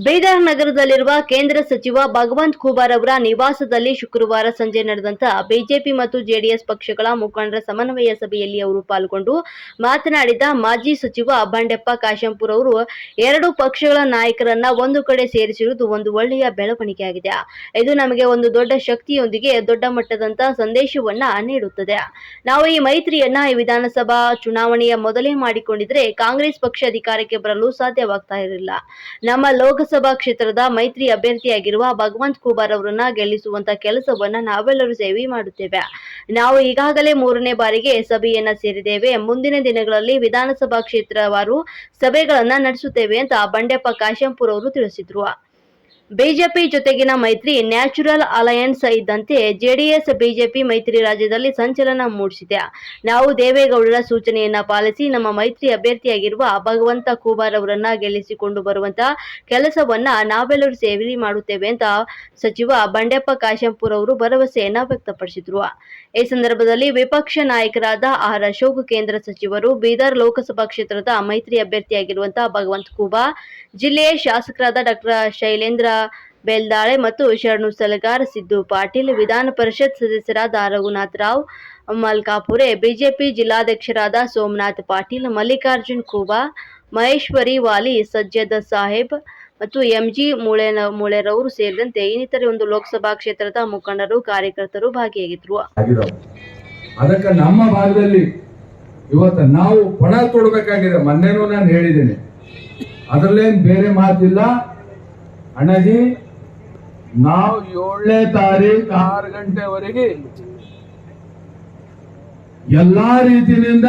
ಬೀದರ್ ನಗರದಲ್ಲಿರುವ ಕೇಂದ್ರ ಸಚಿವ ಭಗವಂತ್ ಖೂಬಾರ್ ಅವರ ನಿವಾಸದಲ್ಲಿ ಶುಕ್ರವಾರ ಸಂಜೆ ನಡೆದಂತಹ ಬಿಜೆಪಿ ಮತ್ತು ಜೆಡಿಎಸ್ ಪಕ್ಷಗಳ ಮುಖಂಡರ ಸಮನ್ವಯ ಸಭೆಯಲ್ಲಿ ಅವರು ಪಾಲ್ಗೊಂಡು ಮಾತನಾಡಿದ ಮಾಜಿ ಸಚಿವ ಬಂಡೆಪ್ಪ ಕಾಶೆಂಪೂರ್ ಅವರು ಎರಡು ಪಕ್ಷಗಳ ನಾಯಕರನ್ನ ಒಂದು ಕಡೆ ಸೇರಿಸಿರುವುದು ಒಂದು ಒಳ್ಳೆಯ ಬೆಳವಣಿಗೆಯಾಗಿದೆ. ಇದು ನಮಗೆ ಒಂದು ದೊಡ್ಡ ಶಕ್ತಿಯೊಂದಿಗೆ ದೊಡ್ಡ ಮಟ್ಟದಂತಹ ಸಂದೇಶವನ್ನ ನೀಡುತ್ತದೆ. ನಾವು ಈ ಮೈತ್ರಿಯನ್ನ ಈ ವಿಧಾನಸಭಾ ಚುನಾವಣೆಯ ಮೊದಲೇ ಮಾಡಿಕೊಂಡಿದ್ರೆ ಕಾಂಗ್ರೆಸ್ ಪಕ್ಷ ಅಧಿಕಾರಕ್ಕೆ ಬರಲು ಸಾಧ್ಯವಾಗ್ತಾ ಇರಲಿಲ್ಲ. ನಮ್ಮ ಲೋಕಸಭಾ ಕ್ಷೇತ್ರದ ಮೈತ್ರಿ ಅಭ್ಯರ್ಥಿಯಾಗಿರುವ ಭಗವಂತ್ ಖೂಬಾರ್ ಅವರನ್ನ ಗೆಲ್ಲಿಸುವಂತ ಕೆಲಸವನ್ನ ನಾವೆಲ್ಲರೂ ಸೇರಿ ಮಾಡುತ್ತೇವೆ. ನಾವು ಈಗಾಗಲೇ 3ನೇ ಬಾರಿಗೆ ಸಭೆಯನ್ನ ಸೇರಿದ್ದೇವೆ. ಮುಂದಿನ ದಿನಗಳಲ್ಲಿ ವಿಧಾನಸಭಾ ಕ್ಷೇತ್ರವಾರು ಸಭೆಗಳನ್ನ ನಡೆಸುತ್ತೇವೆ ಅಂತ ಬಂಡೆಪ್ಪ ಕಾಶೆಂಪೂರ್ ಅವರು ತಿಳಿಸಿದ್ರು. ಬಿಜೆಪಿ ಜೊತೆಗಿನ ಮೈತ್ರಿ ನ್ಯಾಚುರಲ್ ಅಲಯನ್ಸ್ ಇದ್ದಂತೆ ಜೆಡಿಎಸ್ ಬಿಜೆಪಿ ಮೈತ್ರಿ ರಾಜ್ಯದಲ್ಲಿ ಸಂಚಲನ ಮೂಡಿಸಿದೆ. ನಾವು ದೇವೇಗೌಡರ ಸೂಚನೆಯನ್ನ ಪಾಲಿಸಿ ನಮ್ಮ ಮೈತ್ರಿ ಅಭ್ಯರ್ಥಿಯಾಗಿರುವ ಭಗವಂತ ಖೂಬಾರ್ ಅವರನ್ನ ಗೆಲ್ಲಿಸಿಕೊಂಡು ಬರುವಂತ ಕೆಲಸವನ್ನ ನಾವೆಲ್ಲರೂ ಸೇರಿ ಮಾಡುತ್ತೇವೆ ಅಂತ ಸಚಿವ ಬಂಡೆಪ್ಪ ಕಾಶೆಂಪೂರ್ ಅವರು ಭರವಸೆಯನ್ನ ವ್ಯಕ್ತಪಡಿಸಿದ್ರು. ಈ ಸಂದರ್ಭದಲ್ಲಿ ವಿಪಕ್ಷ ನಾಯಕರಾದ ಆರ್ ಅಶೋಕ್, ಕೇಂದ್ರ ಸಚಿವರು, ಬೀದರ್ ಲೋಕಸಭಾ ಕ್ಷೇತ್ರದ ಮೈತ್ರಿ ಅಭ್ಯರ್ಥಿಯಾಗಿರುವಂತಹ ಭಗವಂತ್ ಖೂಬಾರ್, ಜಿಲ್ಲೆಯ ಶಾಸಕರಾದ ಡಾಕ್ಟರ್ ಶೈಲೇಂದ್ರ ಬೆಲ್ದಾಳೆ ಮತ್ತು ಶರಣು ಸಲಗಾರ್, ಸಿದ್ದು ಪಾಟೀಲ್, ವಿಧಾನ ಪರಿಷತ್ ಸದಸ್ಯರಾದ ರಘುನಾಥ್ ರಾವ್ ಮಲ್ಕಾಪುರೆ, ಬಿಜೆಪಿ ಜಿಲ್ಲಾಧ್ಯಕ್ಷರಾದ ಸೋಮನಾಥ್ ಪಾಟೀಲ್, ಮಲ್ಲಿಕಾರ್ಜುನ್ ಖೂಬಾರ್, ಮಹೇಶ್ವರಿ ವಾಲಿ, ಸಜ್ಜದ್ ಸಾಹೇಬ್ ಮತ್ತು ಎಂಜಿ ಮೂಳೆರವರು ಸೇರಿದಂತೆ ಇನ್ನಿತರೆ ಒಂದು ಲೋಕಸಭಾ ಕ್ಷೇತ್ರದ ಮುಖಂಡರು, ಕಾರ್ಯಕರ್ತರು ಭಾಗಿಯಾಗಿದ್ರು. ಅದಕ್ಕೆ ನಮ್ಮ ಭಾಗದಲ್ಲಿ ಇವತ್ತು ನಾವು ಪಣ ತೊಡಬೇಕಾಗಿದೆ. ಮೊನ್ನೆನೂ ನಾನು ಹೇಳಿದ್ದೇನೆ, ಅದರಲ್ಲೇನು ಬೇರೆ ಮಾತಿಲ್ಲ ಅಣ್ಣಜಿ. ನಾವು 7ನೇ ತಾರೀಕು 6 ಗಂಟೆವರೆಗೆ ಎಲ್ಲಾ ರೀತಿಯಿಂದ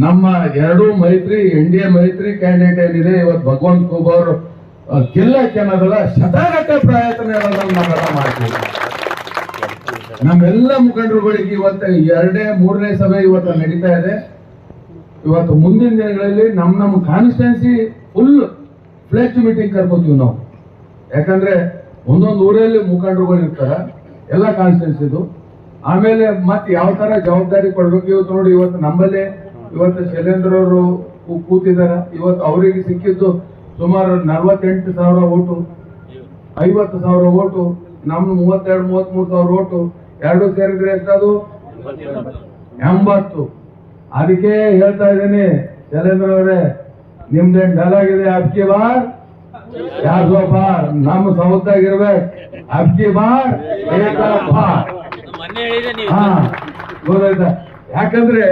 ನಮ್ಮ ಎರಡು ಮೈತ್ರಿ NDA ಮೈತ್ರಿ ಕ್ಯಾಂಡಿಡೇಟ್ ಏನಿದೆ ಇವತ್ತು ಭಗವಂತ್ ಖೂಬಾರ್ ಗೆಲ್ಲಕ್ಕೆ ಅನ್ನೋದಲ್ಲ, ಶತಗಟ್ಟೆ ಪ್ರಯತ್ನ ನಾವೆಲ್ಲ ಮಾಡ್ತೀವಿ. ನಮ್ಮೆಲ್ಲ ಮುಖಂಡರುಗಳಿಗೆ ಇವತ್ತು 2ನೇ 3ನೇ ಸಭೆ ಇವತ್ತು ನಡೀತಾ ಇದೆ. ಇವತ್ತು ಮುಂದಿನ ದಿನಗಳಲ್ಲಿ ನಮ್ಮ ಕಾನ್ಸ್ಟಿಟ್ಯೂನ್ಸಿ ಫುಲ್ ಫ್ಲೆಜ್ ಮೀಟಿಂಗ್ ಕರ್ಕೋತೀವಿ ನಾವು. ಯಾಕಂದ್ರೆ ಒಂದೊಂದು ಊರಲ್ಲಿ ಮುಖಂಡರುಗಳು ಇರ್ತಾರ ಎಲ್ಲ ಕಾನ್ಸ್ಟಿಟ್ಯೂನ್ಸಿದು. ಆಮೇಲೆ ಮತ್ತೆ ಯಾವ ತರ ಜವಾಬ್ದಾರಿ ಕೊಡ್ಬೇಕು. ಇವತ್ತು ನೋಡಿ, ಇವತ್ತು ನಮ್ಮಲ್ಲೇ ಇವತ್ತು ಶೈಲೇಂದ್ರ ಅವರು ಕೂತಿದಾರ. ಇವತ್ತು ಅವರಿಗೆ ಸಿಕ್ಕಿದ್ದು ಸುಮಾರು 48,000 ಓಟು, 50,000 ಓಟು, ನಮ್ದು 32-33,000 ಓಟು, ಎರಡು ಸೇರಿದ್ರೆ ಎಷ್ಟದು 80. ಅದಕ್ಕೆ ಹೇಳ್ತಾ ಇದ್ದೀನಿ ಶೈಲೇಂದ್ರ ಅವರೇ, ನಿಮ್ದೇನ್ ಡೈಲಾಗ್ ಇದೆ, ಅಬ್ಕಿ ಬಾರ್ 200 ಬಾರ್ ನಮ್ಮ ಸೌದಾಗಿರ್ಬೇಕು, ಅಬ್ಕಿ ಬಾರ್ 1 ಬಾರ್. ಗೊತ್ತಾಯ್ತಾ? ಯಾಕಂದ್ರೆ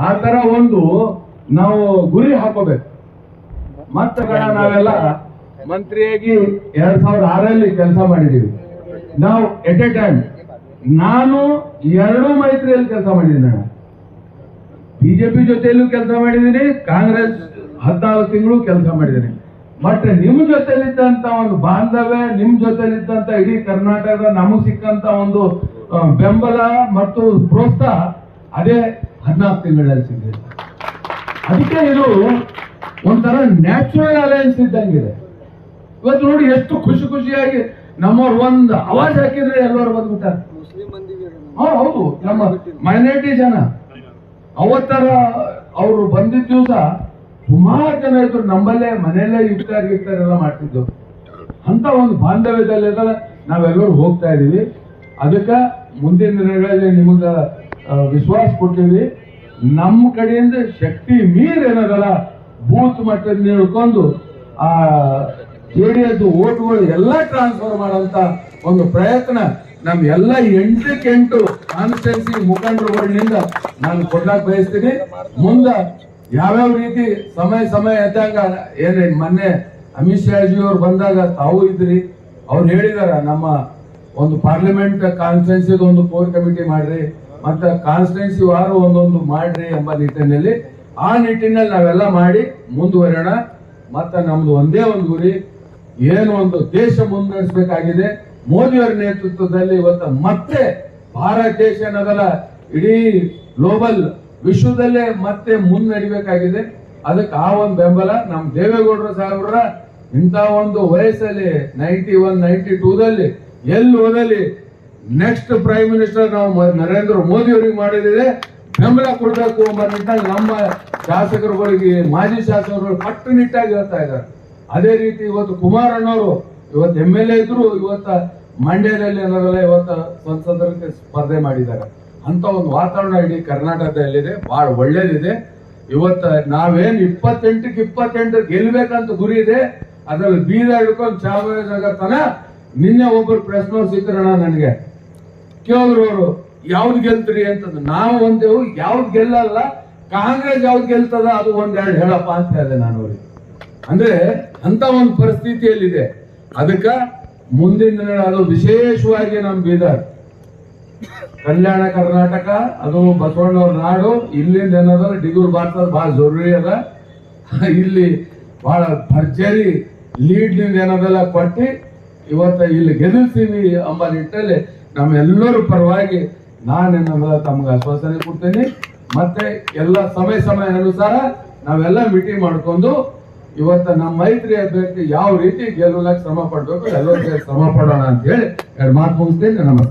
ಆತರ ಒಂದು ನಾವು ಗುರಿ ಹಾಕೋಬೇಕು. ಮತ್ತೆ ನಾವೆಲ್ಲ ಮಂತ್ರಿಯಾಗಿ 2006ರಲ್ಲಿ ಕೆಲಸ ಮಾಡಿದೀವಿ. ನಾವು ಎಟ್ ಎ ಟೈಮ್ ನಾನು 2 ಮೈತ್ರಿಯಲ್ಲಿ ಕೆಲಸ ಮಾಡಿದ್ದೀನಿ. ಬಿಜೆಪಿ ಜೊತೆಯಲ್ಲೂ ಕೆಲಸ ಮಾಡಿದ್ದೀನಿ, ಕಾಂಗ್ರೆಸ್ 14 ತಿಂಗಳು ಕೆಲಸ ಮಾಡಿದ್ದೀನಿ. ಬಟ್ ನಿಮ್ ಜೊತೆಲಿದ್ದಂತ ಒಂದು ಬಾಂಧವ್ಯ, ನಿಮ್ ಜೊತೆಲಿದ್ದಂತ ಇಡೀ ಕರ್ನಾಟಕದ ನಮಗ್ ಸಿಕ್ಕಂತ ಒಂದು ಬೆಂಬಲ ಮತ್ತು ಪ್ರೋತ್ಸಾಹ ಅದೇ 14 ತಿಂಗಳಲ್ಲಿ ಸಿಗಿದೆ. ಅದಕ್ಕೆ ಇದು ಒಂಥರ ನ್ಯಾಚುರಲ್ ಅಲಯನ್ಸ್ ಇದ್ದಂಗಿದೆ. ಇವತ್ತು ನೋಡಿ ಎಷ್ಟು ಖುಷಿಯಾಗಿ ನಮ್ಮವ್ರು ಒಂದು ಅವಾಜ್ ಹಾಕಿದ್ರೆ ಎಲ್ಲರೂ ಬಂದ್ಬಿಟ್ಟಾರೆ. ಹೌದು, ನಮ್ಮ ಮೈನಾರಿಟಿ ಜನ ಅವತ್ತರ ಅವರು ಬಂದಿದ್ದ ದಿವಸ ಸುಮಾರು ಜನ ಇದ್ರು. ನಮ್ಮಲ್ಲೇ ಮನೆಯಲ್ಲೇ ಇಫ್ತಾರ್ ಮಾಡ್ತಿದ್ದು. ಅಂತ ಒಂದು ಬಾಂಧವ್ಯದಲ್ಲಿ ನಾವೆಲ್ಲರೂ ಹೋಗ್ತಾ ಇದೀವಿ. ಅದಕ್ಕೆ ಮುಂದಿನ ದಿನಗಳಲ್ಲಿ ನಿಮಗ ವಿಶ್ವಾಸ ಕೊಡ್ತೀವಿ. ನಮ್ಮ ಕಡೆಯಿಂದ ಶಕ್ತಿ ಮೀರ್ ಏನದಲ್ಲ, ಬೂತ್ ಮಟ್ಟದಿಂದ ಹಿಡ್ಕೊಂಡು ಆ JDS ಓಟ್ಗಳು ಎಲ್ಲ ಟ್ರಾನ್ಸ್ಫರ್ ಮಾಡೋಂತ ಒಂದು ಪ್ರಯತ್ನ ನಮ್ ಎಲ್ಲ 8 ಕಾನ್ಸ್ಟಿಟ್ಯೂನ್ಸಿ ಮುಖಂಡರುಗಳಿಂದ ನಾನು ಕೊಡ್ಲಾಕ್ ಬಯಸ್ತೀನಿ. ಮುಂದೆ ಯಾವ್ಯಾವ ರೀತಿ ಸಮಯ ಇದ್ದಾಗ ಏನೇ ಮೊನ್ನೆ ಅಮಿತ್ ಶಾಜಿ ಅವ್ರು ಬಂದಾಗ ತಾವು ಇದ್ರಿ, ಅವ್ರು ಹೇಳಿದಾರ ನಮ್ಮ ಒಂದು ಪಾರ್ಲಿಮೆಂಟ್ ಕಾನ್ಸ್ಟಿಟ್ಯೂನ್ಸಿ ಒಂದು ಕೋರ್ ಕಮಿಟಿ ಮಾಡ್ರಿ, ಮತ್ತೆ ಕಾನ್ಸ್ಟಿಟ್ಯೂನ್ಸಿ ವಾರ ಒಂದೊಂದು ಮಾಡ್ರಿ ಎಂಬ ನಿಟ್ಟಿನಲ್ಲಿ ಆ ನಿಟ್ಟಿನಲ್ಲಿ ನಾವೆಲ್ಲ ಮಾಡಿ ಮುಂದುವರೋಣ. ಮತ್ತೆ ನಮ್ದು ಒಂದೇ ಒಂದು ಗುರಿ, ಏನು ಒಂದು ದೇಶ ಮುನ್ನಡೆಸಬೇಕಾಗಿದೆ. ಮೋದಿಯವರ ನೇತೃತ್ವದಲ್ಲಿ ಇವತ್ತು ಮತ್ತೆ ಭಾರತ ದೇಶ ಅನ್ನೋದಲ್ಲ, ಇಡೀ ಗ್ಲೋಬಲ್ ವಿಶ್ವದಲ್ಲೇ ಮತ್ತೆ ಮುನ್ನಡಿಬೇಕಾಗಿದೆ. ಅದಕ್ಕೆ ಆ ಒಂದು ಬೆಂಬಲ ನಮ್ಮ ದೇವೇಗೌಡರ ಸಾಹೇಬ್ರ ಇಂಥ ಒಂದು ವಯಸ್ಸಲ್ಲಿ 91-92ದಲ್ಲಿ ಎಲ್ಲಿ ಹೋದಲ್ಲಿ ನೆಕ್ಸ್ಟ್ ಪ್ರೈಮ್ ಮಿನಿಸ್ಟರ್ ನಾವು ನರೇಂದ್ರ ಮೋದಿ ಅವರಿಗೆ ಮಾಡಿದ್ರೆ ಬೆಂಬಲ ಕೊಡಬೇಕು ಎಂಬ ನಿಟ್ಟಿನಲ್ಲಿ ನಮ್ಮ ಶಾಸಕರುಗಳಿಗೆ ಮಾಜಿ ಶಾಸಕರು ಕಟ್ಟುನಿಟ್ಟಾಗಿ ಹೇಳ್ತಾ ಇದ್ದಾರೆ. ಅದೇ ರೀತಿ ಇವತ್ತು ಕುಮಾರಣ್ಣವರು ಇವತ್ತು MLA ಇದ್ರು, ಇವತ್ತ ಮಂಡ್ಯದಲ್ಲಿ ಏನಾರಲ್ಲ ಇವತ್ತು ಸಂಸದರಿಗೆ ಸ್ಪರ್ಧೆ ಮಾಡಿದ್ದಾರೆ. ಅಂತ ಒಂದು ವಾತಾವರಣ ಇಡೀ ಕರ್ನಾಟಕದಲ್ಲಿದೆ, ಬಹಳ ಒಳ್ಳೇದಿದೆ. ಇವತ್ತ ನಾವೇನ್ 28ಕ್ಕೆ 28 ಗೆಲ್ಬೇಕಂತ ಗುರಿ ಇದೆ. ಅದ್ರಲ್ಲಿ ಬೀದ ಹಿಡ್ಕೊಂಡು ಚಾಮರಾಜನಗರ ತನ ನಿನ್ನೆ ಒಬ್ಬರು ಪ್ರೆಸ್ನವ್ರು ಸಿಕ್ಕರಣ ನನಗೆ ಕೇಳಿದ್ರು, ಅವರು ಯಾವ್ದು ಗೆಲ್ತೀರಿ ಅಂತಂದ್ರೆ ನಾವು ಒಂದೇವು ಯಾವ್ದು ಗೆಲ್ಲಲ್ಲ, ಕಾಂಗ್ರೆಸ್ ಯಾವ್ದು ಗೆಲ್ತದ ಅದು ಒಂದೆರಡು ಹೇಳಪ್ಪ ಅಂತ ಹೇಳಿದೆ ನಾನು ಅವ್ರಿಗೆ. ಅಂದ್ರೆ ಅಂತ ಒಂದು ಪರಿಸ್ಥಿತಿಯಲ್ಲಿದೆ. ಅದಕ್ಕ ಮುಂದಿನ ದಿನ ಅದು ವಿಶೇಷವಾಗಿ ನಮ್ಮ ಬೀದರ್ ಕಲ್ಯಾಣ ಕರ್ನಾಟಕ, ಅದು ಬಸವಣ್ಣವ್ರ ನಾಡು, ಇಲ್ಲಿಂದ ಏನದ ಡಿಗೂರ್ ಬಾರ್ಸೋದು ಬಹಳ ಜರೂರಿ ಅದ. ಇಲ್ಲಿ ಬಹಳ ಭರ್ಜರಿ ಲೀಡ್ನಿಂದ ಏನದೆಲ್ಲ ಕೊಟ್ಟು ಇವತ್ತ ಇಲ್ಲಿ ಗೆಲ್ಲಿಸ್ತೀವಿ ಎಂಬ ನಿಟ್ಟಲ್ಲಿ ನಮ್ಮೆಲ್ಲರ ಪರವಾಗಿ ನಾನೇನದ ತಮ್ಗೆ ಆಶ್ವಾಸನೆ ಕೊಡ್ತೇನೆ. ಮತ್ತೆ ಎಲ್ಲ ಸಮಯ ಅನುಸಾರ ನಾವೆಲ್ಲ ಮೀಟಿಂಗ್ ಮಾಡ್ಕೊಂಡು ಇವತ್ತ ನಮ್ಮ ಮೈತ್ರಿ ಅಭ್ಯರ್ಥಿ ಯಾವ ರೀತಿ ಗೆಲ್ಲುವುದಕ್ಕೆ ಶ್ರಮ ಪಡ್ಬೇಕು ಎಲ್ಲರೂ ಶ್ರಮ ಪಡೋಣ ಅಂತ ಹೇಳಿ ಎರಡು ಮಾತು ಮುಗಿಸ್ತೇನೆ. ನಮಸ್ಕಾರ.